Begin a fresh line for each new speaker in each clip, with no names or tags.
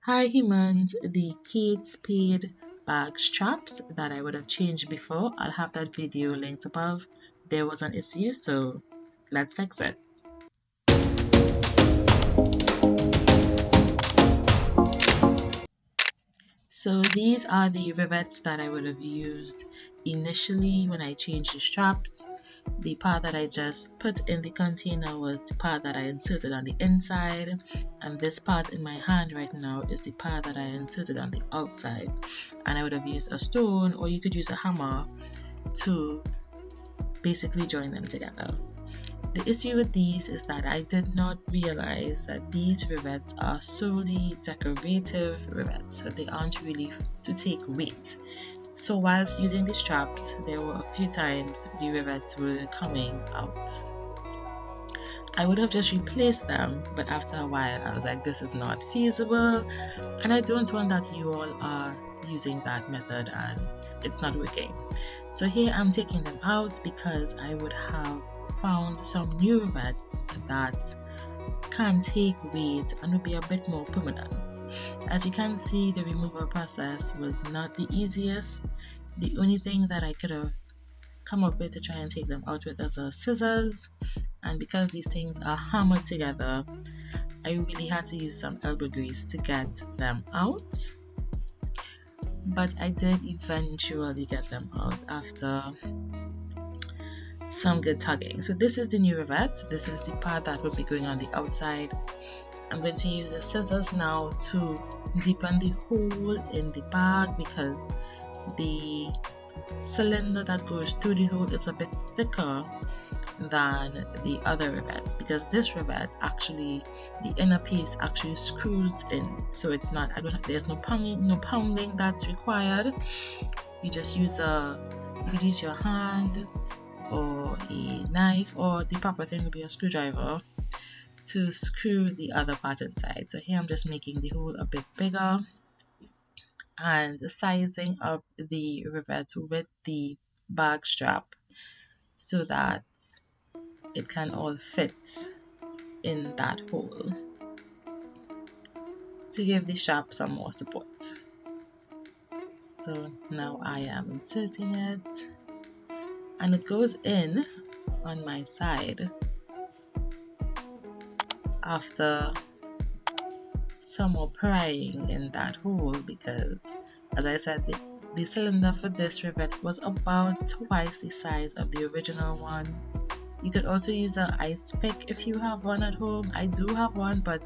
Hi humans, the Kate Spade bag straps that I would have changed before, I'll have that video linked above. There was an issue, so let's fix it. So these are the rivets that I would have used initially when I changed the straps. The part that I just put in the container was the part that I inserted on the inside, and this part in my hand right now is the part that I inserted on the outside. And I would have used a stone, or you could use a hammer to basically join them together. The issue with these is that I did not realize that these rivets are solely decorative rivets, that they aren't really to take weight. So whilst using the straps, there were a few times the rivets were coming out. I would have just replaced them, but after a while I was like, this is not feasible, and I don't want that you all are using that method and it's not working. So here I'm taking them out because I would have found some new rivets that can take weight and will be a bit more permanent. As you can see, the removal process was not the easiest. The only thing that I could have come up with to try and take them out with is scissors, and because these things are hammered together, I really had to use some elbow grease to get them out. But I did eventually get them out after some good tugging. So this is the new rivet. This is the part that will be going on the outside. I'm going to use the scissors now to deepen the hole in the bag because the cylinder that goes through the hole is a bit thicker than the other rivets, because this rivet actually, the inner piece actually screws in, so it's not, there's no pounding that's required. You just use you could use your hand or a knife, or the proper thing would be a screwdriver to screw the other part inside. So here I'm just making the hole a bit bigger and sizing up the rivet with the bag strap so that it can all fit in that hole to give the strap some more support. So now I am inserting it, and it goes in on my side after some more prying in that hole, because as I said, the cylinder for this rivet was about twice the size of the original one. You could also use an ice pick if you have one at home. I do have one, but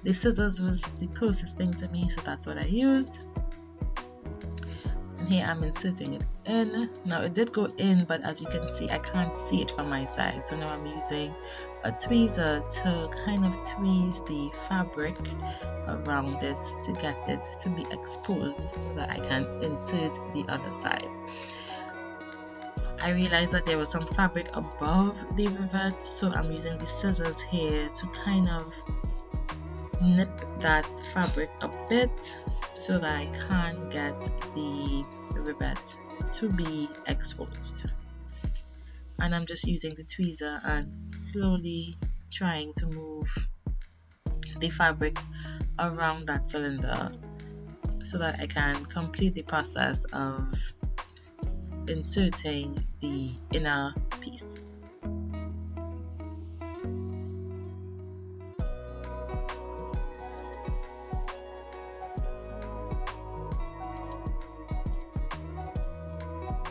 the scissors was the closest thing to me, so that's what I used. And here I'm inserting it in. Now it did go in, but as you can see, I can't see it from my side. So now I'm using a tweezer to kind of tweeze the fabric around it to get it to be exposed so that I can insert the other side. I realized that there was some fabric above the rivet, so I'm using the scissors here to kind of nip that fabric a bit so that I can get the rivet to be exposed. And I'm just using the tweezer and slowly trying to move the fabric around that cylinder so that I can complete the process of inserting the inner piece.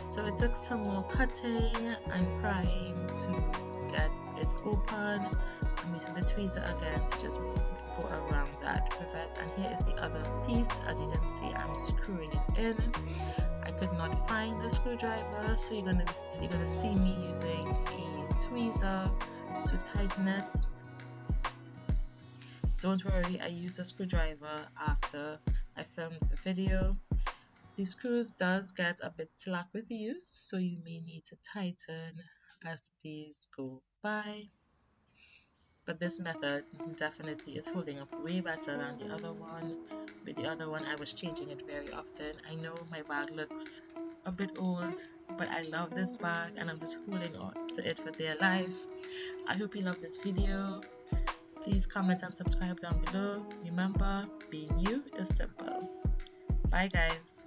So it took some more cutting and prying to get it open. I'm using the tweezer again to just go around that rivet, and here is the other piece. As you can see, I'm screwing it in. I could not find a screwdriver, so you're gonna see me using a tweezer to tighten it. Don't worry, I used a screwdriver after I filmed the video. The screws does get a bit slack with use, so you may need to tighten as the days go by. But this method definitely is holding up way better than the other one. With the other one, I was changing it very often. I know my bag looks a bit old, but I love this bag and I'm just holding on to it for dear life. I hope you love this video. Please comment and subscribe down below. Remember, being you is simple. Bye guys.